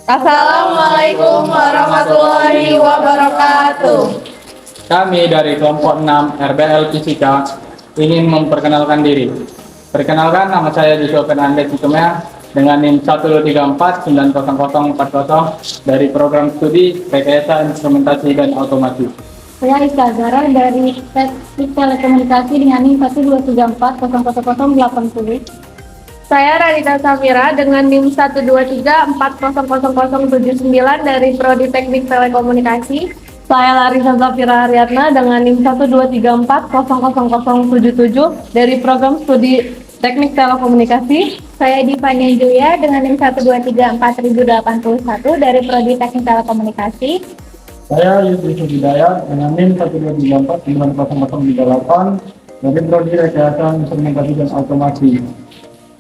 Assalamualaikum warahmatullahi wabarakatuh. Kami dari kelompok 6 RBL Fisika ingin memperkenalkan diri. Perkenalkan, nama saya Joshua Fernandez Hitumea dengan NIM 123490040 dari program studi Rekayasa Instrumentasi dan Otomasi. Saya Ika Zara dari Teknik Telekomunikasi dengan NIM 123400080. Saya Radita Safira dengan NIM 123400079 dari Prodi Teknik Telekomunikasi. Saya Larissa Zafira Ariadna dengan NIM 123400077 dari program studi Teknik Telekomunikasi. Saya Divanya Julia dengan NIM 1234081 dari Prodi Teknik Telekomunikasi. Saya Yusuf Hidayat dengan NIM 123490038 dari Prodi Rekayasa Instrumentasi dan Otomasi.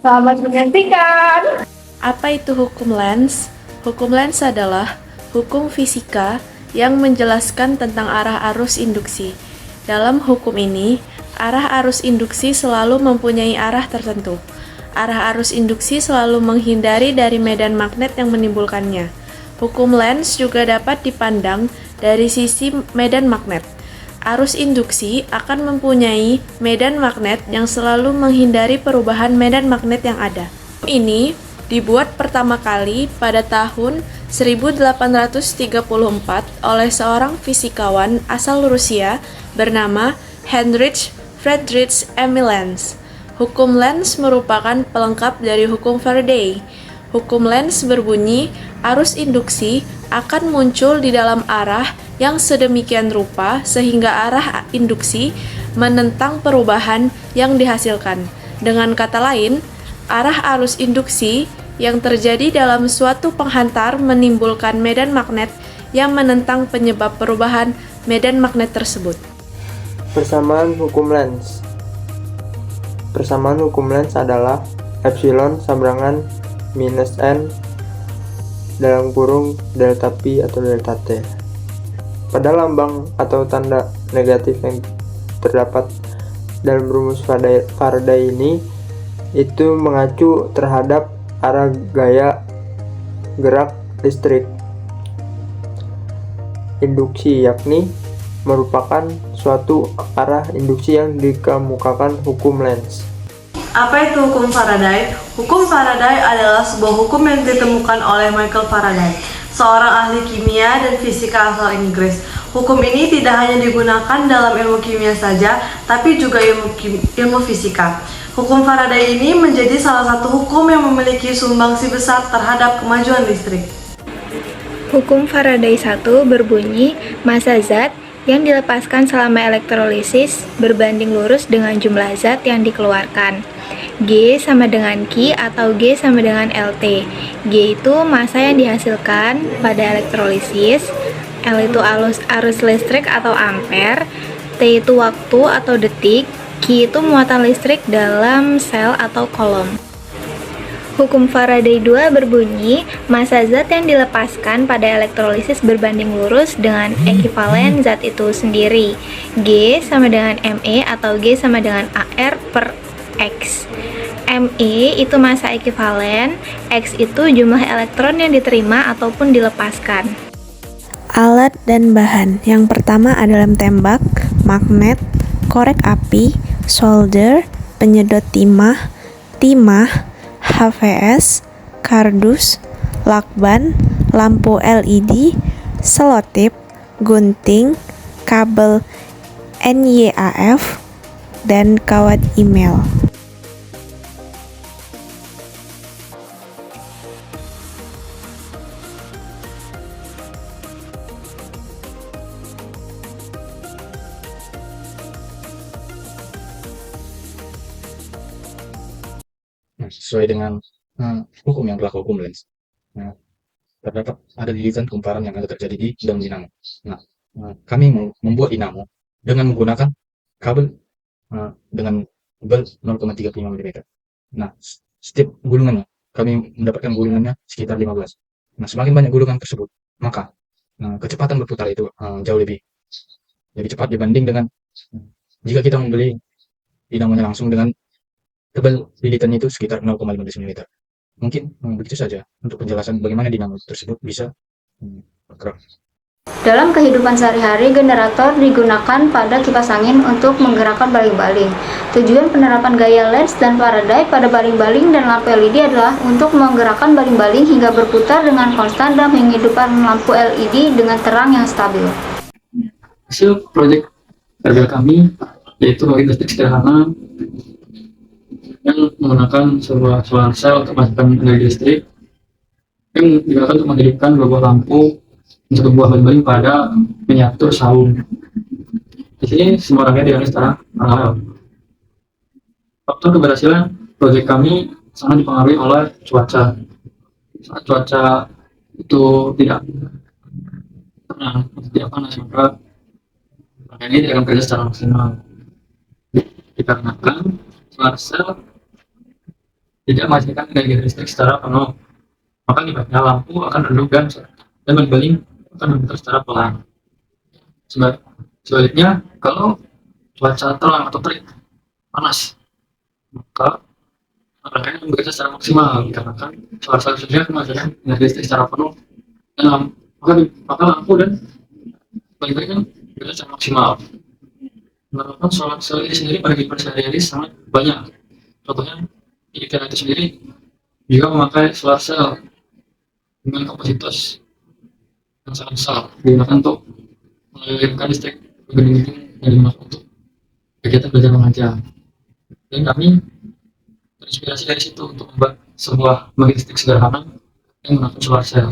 Selamat menyaksikan. Apa itu hukum Lenz? Hukum Lenz adalah hukum fisika yang menjelaskan tentang arah arus induksi. Dalam hukum ini, arah arus induksi selalu mempunyai arah tertentu. Arah arus induksi selalu menghindari dari medan magnet yang menimbulkannya. Hukum Lenz juga dapat dipandang dari sisi medan magnet. Arus induksi akan mempunyai medan magnet yang selalu menghindari perubahan medan magnet yang ada. Ini dibuat pertama kali pada tahun 1834 oleh seorang fisikawan asal Rusia bernama Heinrich Friedrich Emil Lenz. Hukum Lenz merupakan pelengkap dari hukum Faraday. Hukum Lenz berbunyi, arus induksi akan muncul di dalam arah yang sedemikian rupa sehingga arah induksi menentang perubahan yang dihasilkan. Dengan kata lain, arah arus induksi yang terjadi dalam suatu penghantar menimbulkan medan magnet yang menentang penyebab perubahan medan magnet tersebut. Persamaan hukum Lenz. Persamaan hukum Lenz adalah epsilon sabrangan minus n dalam kurung delta P atau delta T. Pada lambang atau tanda negatif yang terdapat dalam rumus Faraday ini itu mengacu terhadap arah gaya gerak listrik induksi, yakni merupakan suatu arah induksi yang dikemukakan hukum Lenz. Apa itu hukum Faraday? Hukum Faraday adalah sebuah hukum yang ditemukan oleh Michael Faraday, seorang ahli kimia dan fisika asal Inggris. Hukum ini tidak hanya digunakan dalam ilmu kimia saja, tapi juga ilmu fisika. Hukum Faraday ini menjadi salah satu hukum yang memiliki sumbangsi besar terhadap kemajuan listrik. Hukum Faraday 1 berbunyi, massa zat yang dilepaskan selama elektrolisis berbanding lurus dengan jumlah zat yang dikeluarkan. G sama dengan Q atau G sama dengan LT. G itu massa yang dihasilkan pada elektrolisis, L itu arus listrik atau ampere, T itu waktu atau detik, Q itu muatan listrik dalam sel atau kolom. Hukum Faraday 2 berbunyi, massa zat yang dilepaskan pada elektrolisis berbanding lurus dengan ekivalen zat itu sendiri. G sama dengan ME atau G sama dengan AR per X. ME itu massa ekivalen, X itu jumlah elektron yang diterima ataupun dilepaskan. Alat dan bahan. Yang pertama adalah tembak, magnet, korek api, solder, penyedot timah, HVS, kardus, lakban, lampu LED, selotip, gunting, kabel NYAF, dan kawat email. Sesuai dengan hukum yang berlaku hukum Lenz. Terdapat ada lilitan kumparan yang ada terjadi di dalam dinamo. Kami membuat dinamo dengan menggunakan kabel dengan tebal 0,35 mm. Setiap gulungannya kami mendapatkan gulungannya sekitar 15. Semakin banyak gulungan tersebut, maka kecepatan berputar itu jauh lebih cepat dibanding dengan jika kita membeli dinamonya langsung dengan tebal lilitannya itu sekitar 0,15 mm. Mungkin begitu saja untuk penjelasan bagaimana dinamo tersebut bisa bergerak. Dalam kehidupan sehari-hari, generator digunakan pada kipas angin untuk menggerakkan baling-baling. Tujuan penerapan gaya Lenz dan Faraday pada baling-baling dan lampu LED adalah untuk menggerakkan baling-baling hingga berputar dengan konstan dan menghidupkan lampu LED dengan terang yang stabil. Hasil proyek RBL kami yaitu bagian listrik sederhana yang menggunakan sebuah solar cell untuk menghasilkan energi listrik yang digunakan untuk menghidupkan dua buah lampu untuk buah baling-baling pada miniatur saung. Di sini semua rangkaian dialami secara paralel. Faktor keberhasilan proyek kami sangat dipengaruhi oleh cuaca. Saat cuaca itu tidak tenang, tidak panas, maka rangkaian ini tidak akan bekerja secara maksimal. Dikarenakan solar cell tidak menghasilkan energi listrik secara penuh, maka akibatnya lampu akan redup dan baling-baling akan berputar secara pelan. Sebaliknya, kalau cuaca terang atau terik panas, maka rangkaian akan bekerja secara maksimal dikarenakan solar cell sendiri akan menghasilkan energi listrik secara penuh dan maka lampu dan baling-baling kan bekerja secara maksimal. Penerapan solar cell ini sendiri pada kehidupan sehari-hari sangat banyak. Contohnya di IKEA itu sendiri juga memakai solar cell dengan kapasitas yang sangat besar digunakan untuk mengalirkan listrik ke gedung-gedung yang dimaksud untuk kegiatan belajar mengajar. Dan kami terinspirasi dari situ untuk membuat sebuah pembangkit listrik sederhana yang menggunakan solar cell.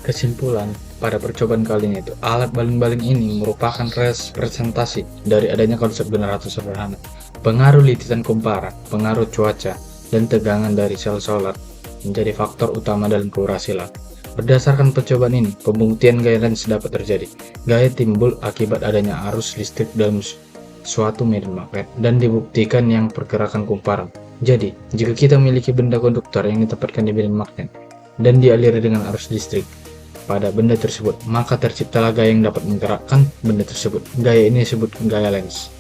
Kesimpulan, pada percobaan kali ini itu alat baling-baling ini merupakan representasi dari adanya konsep generator sederhana. Pengaruh litisan kumparan, pengaruh cuaca, dan tegangan dari sel solar menjadi faktor utama dalam keberhasilan. Berdasarkan percobaan ini, pembuktian gaya Lenz dapat terjadi. Gaya timbul akibat adanya arus listrik dalam suatu medan magnet dan dibuktikan yang pergerakan kumparan. Jadi, jika kita memiliki benda konduktor yang ditempatkan di medan magnet dan dialiri dengan arus listrik pada benda tersebut, maka terciptalah gaya yang dapat menggerakkan benda tersebut. Gaya ini disebut gaya Lenz.